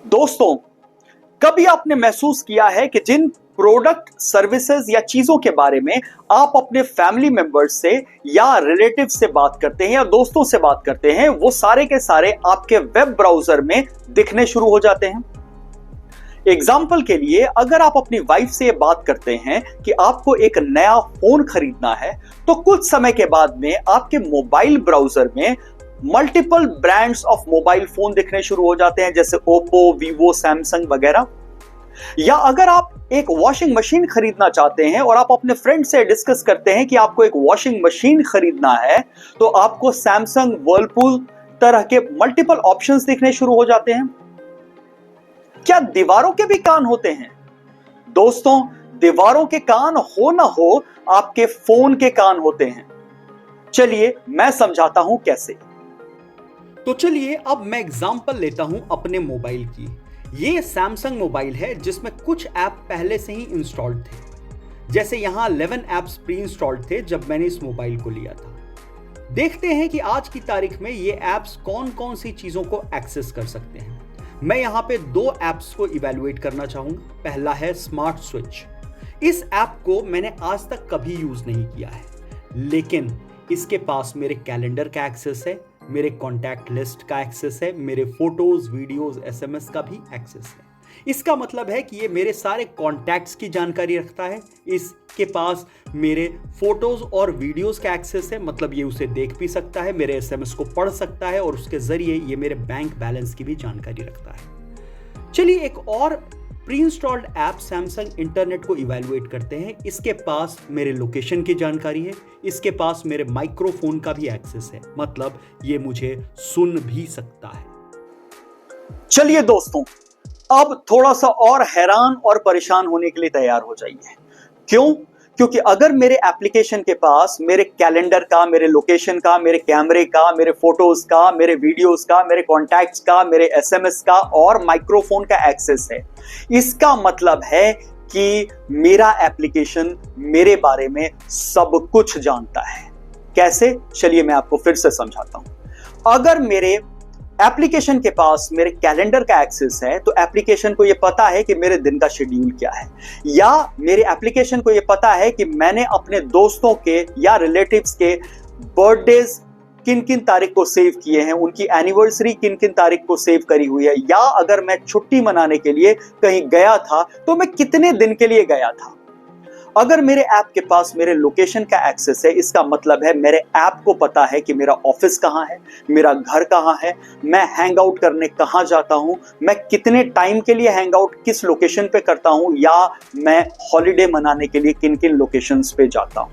दोस्तों, कभी आपने महसूस किया है कि जिन प्रोडक्ट, सर्विसेज या चीजों के बारे में आप अपने फैमिली मेंबर्स से या रिलेटिव से बात करते हैं या दोस्तों से बात करते हैं, वो सारे के सारे आपके वेब ब्राउजर में दिखने शुरू हो जाते हैं। एग्जाम्पल के लिए, अगर आप अपनी वाइफ से बात करते हैं कि आपको एक नया फोन खरीदना है, तो कुछ समय के बाद में आपके मोबाइल ब्राउजर में multiple brands of mobile phone दिखने शुरू हो जाते हैं, जैसे ओप्पो, वीवो, सैमसंग वगैरह। या अगर आप एक वॉशिंग मशीन खरीदना चाहते हैं और आप अपने फ्रेंड से डिस्कस करते हैं कि आपको एक वॉशिंग मशीन खरीदना है, तो आपको सैमसंग, वर्लपूल तरह के मल्टीपल ऑप्शंस दिखने शुरू हो जाते हैं। क्या दीवारों के भी कान होते हैं? दोस्तों, दीवारों के कान हो ना हो, आपके फोन के कान होते हैं। चलिए मैं समझाता हूं कैसे। तो चलिए अब मैं एग्जांपल लेता हूं अपने मोबाइल की। ये सैमसंग मोबाइल है जिसमें कुछ ऐप पहले से ही इंस्टॉल्ड थे। जैसे यहां 11 ऐप्स प्री इंस्टॉल्ड थे जब मैंने इस मोबाइल को लिया था। देखते हैं कि आज की तारीख में ये ऐप्स कौन कौन सी चीजों को एक्सेस कर सकते हैं। मैं यहां पे दो ऐप्स को इवैल्यूएट करना चाहूंगा। पहला है स्मार्ट स्विच। इस ऐप को मैंने आज तक कभी यूज नहीं किया है, लेकिन इसके पास मेरे कैलेंडर का एक्सेस है, मेरे कॉन्टैक्ट लिस्ट का एक्सेस है, मेरे फोटोज, वीडियोस, एसएमएस का भी एक्सेस है। इसका मतलब है कि ये मेरे सारे कॉन्टैक्ट्स की जानकारी रखता है। इसके पास मेरे फोटोज और वीडियोस का एक्सेस है, मतलब ये उसे देख भी सकता है, मेरे एसएमएस को पढ़ सकता है और उसके जरिए ये मेरे बैंक बैलेंस की भी जानकारी रखता है। चलिए एक और pre installed app Samsung internet को इवैल्यूएट करते हैं। इसके पास मेरे लोकेशन की जानकारी है, इसके पास मेरे माइक्रोफोन का भी एक्सेस है, मतलब ये मुझे सुन भी सकता है। चलिए दोस्तों, अब थोड़ा सा और हैरान और परेशान होने के लिए तैयार हो जाइए। क्यों? क्योंकि अगर मेरे एप्लीकेशन के पास मेरे कैलेंडर का, मेरे लोकेशन का, मेरे कैमरे का, मेरे फोटोज का, मेरे वीडियोस का, मेरे कॉन्टैक्ट्स का, मेरे एसएमएस का और माइक्रोफोन का एक्सेस है, इसका मतलब है कि मेरा एप्लीकेशन मेरे बारे में सब कुछ जानता है। कैसे? चलिए मैं आपको फिर से समझाता हूं। अगर मेरे एप्लीकेशन के पास मेरे कैलेंडर का एक्सेस है, तो एप्लीकेशन को यह पता है कि मेरे दिन का शेड्यूल क्या है, या मेरे एप्लीकेशन को यह पता है कि मैंने अपने दोस्तों के या रिलेटिव्स के बर्थडेज किन किन तारीख को सेव किए हैं, उनकी एनिवर्सरी किन किन तारीख को सेव करी हुई है, या अगर मैं छुट्टी मनाने के लिए कहीं गया था तो मैं कितने दिन के लिए गया था। अगर मेरे ऐप के पास मेरे लोकेशन का एक्सेस है, इसका मतलब है मेरे ऐप को पता है कि मेरा ऑफिस कहाँ है, मेरा घर कहाँ है, मैं हैंग आउट करने कहाँ जाता हूँ, मैं कितने टाइम के लिए हैंग आउट किस लोकेशन पे करता हूँ, या मैं हॉलिडे मनाने के लिए किन किन लोकेशंस पे जाता हूँ।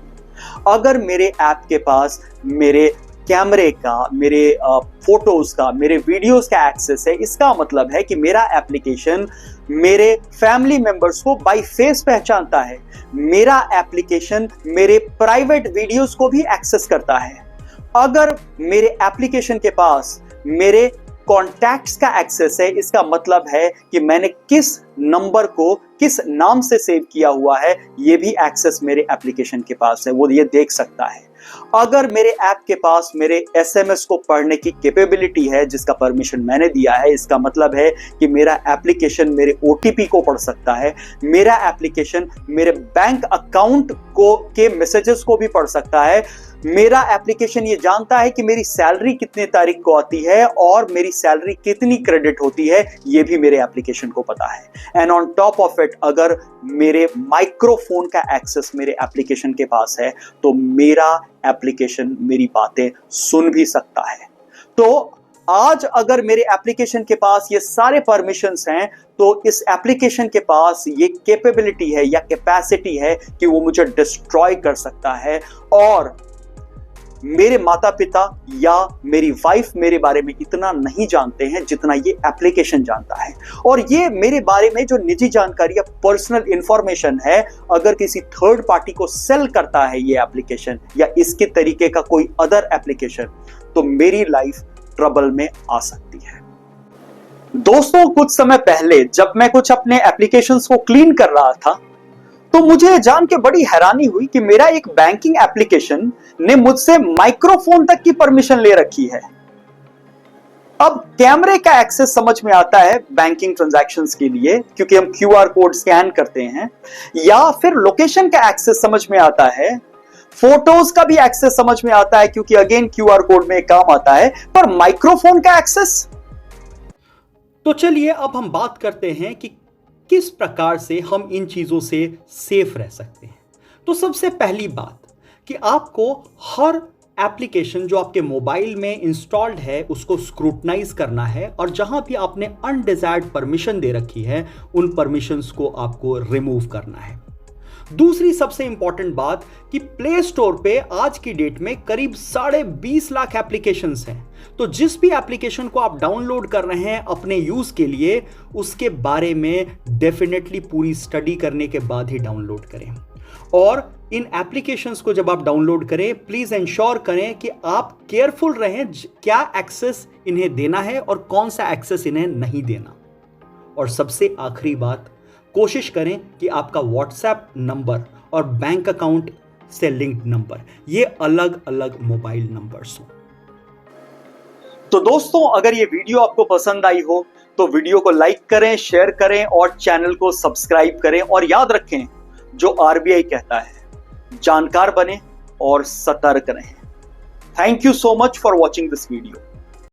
अगर मेरे ऐप के पास मेरे कैमरे का, मेरे फोटोज का, मेरे वीडियोस का एक्सेस है, इसका मतलब है कि मेरा एप्लीकेशन मेरे फैमिली मेंबर्स को बाय फेस पहचानता है। मेरा एप्लीकेशन मेरे प्राइवेट वीडियोस को भी एक्सेस करता है। अगर मेरे एप्लीकेशन के पास मेरे कॉन्टैक्ट्स का एक्सेस है, इसका मतलब है कि मैंने किस नंबर को किस नाम से सेव किया हुआ है, ये भी एक्सेस मेरे एप्लीकेशन के पास है, वो ये देख सकता है। अगर मेरे ऐप के पास मेरे एसएमएस को पढ़ने की कैपेबिलिटी है, जिसका परमिशन मैंने दिया है, इसका मतलब है कि मेरा एप्लीकेशन मेरे ओटीपी को पढ़ सकता है, मेरा एप्लीकेशन मेरे बैंक अकाउंट को के मैसेजेस को भी पढ़ सकता है, मेरा एप्लीकेशन ये जानता है कि मेरी सैलरी कितने तारीख को आती है और मेरी सैलरी कितनी क्रेडिट होती है, ये भी मेरे एप्लीकेशन को पता है। And on top of it, अगर मेरे माइक्रोफोन का एक्सेस मेरे एप्लीकेशन के पास है, तो मेरा एप्लीकेशन मेरी बातें सुन भी सकता है। तो आज अगर मेरे एप्लीकेशन के पास ये सारे परमिशंस हैं, तो इस एप्लीकेशन के पास ये कैपेबिलिटी है या कैपेसिटी है कि वो मुझे डिस्ट्रॉय कर सकता है, और मेरे माता पिता या मेरी वाइफ मेरे बारे में इतना नहीं जानते हैं जितना ये एप्लीकेशन जानता है। और ये मेरे बारे में जो निजी जानकारी या पर्सनल इंफॉर्मेशन है, अगर किसी थर्ड पार्टी को सेल करता है ये एप्लीकेशन या इसके तरीके का कोई अदर एप्लीकेशन, तो मेरी लाइफ ट्रबल में आ सकती है। दोस्तों, कुछ समय पहले जब मैं कुछ अपने एप्लीकेशंस को क्लीन कर रहा था, तो मुझे जान के बड़ी हैरानी हुई कि मेरा एक बैंकिंग एप्लीकेशन ने मुझसे माइक्रोफोन तक की परमिशन ले रखी है। अब कैमरे का एक्सेस समझ में आता है बैंकिंग ट्रांजैक्शंस के लिए क्योंकि हम क्यूआर कोड स्कैन करते हैं, या फिर लोकेशन का एक्सेस समझ में आता है, फोटोज का भी एक्सेस समझ में आता है क्योंकि अगेन क्यूआर कोड में काम आता है, पर माइक्रोफोन का एक्सेस। तो चलिए अब हम बात करते हैं कि किस प्रकार से हम इन चीजों से सेफ रह सकते हैं। तो सबसे पहली बात कि आपको हर एप्लीकेशन जो आपके मोबाइल में इंस्टॉल्ड है उसको स्क्रूटनाइज करना है, और जहां भी आपने अनडिजायर्ड परमिशन दे रखी है उन परमिशंस को आपको रिमूव करना है। दूसरी सबसे इंपॉर्टेंट बात कि प्ले स्टोर पे आज की डेट में करीब 20.5 लाख एप्लीकेशंस हैं। तो जिस भी एप्लीकेशन को आप डाउनलोड कर रहे हैं अपने यूज के लिए, उसके बारे में डेफिनेटली पूरी स्टडी करने के बाद ही डाउनलोड करें। और इन एप्लीकेशंस को जब आप डाउनलोड करें, प्लीज इंश्योर करें कि आप केयरफुल रहें क्या एक्सेस इन्हें देना है और कौन सा एक्सेस इन्हें नहीं देना। और सबसे आखिरी बात, कोशिश करें कि आपका व्हाट्सएप नंबर और बैंक अकाउंट से लिंक्ड नंबर ये अलग अलग मोबाइल नंबर्स हो। तो दोस्तों, अगर ये वीडियो आपको पसंद आई हो तो वीडियो को लाइक करें, शेयर करें और चैनल को सब्सक्राइब करें। और याद रखें, जो आरबीआई कहता है, जानकार बने और सतर्क रहें। Thank you so much for watching this video.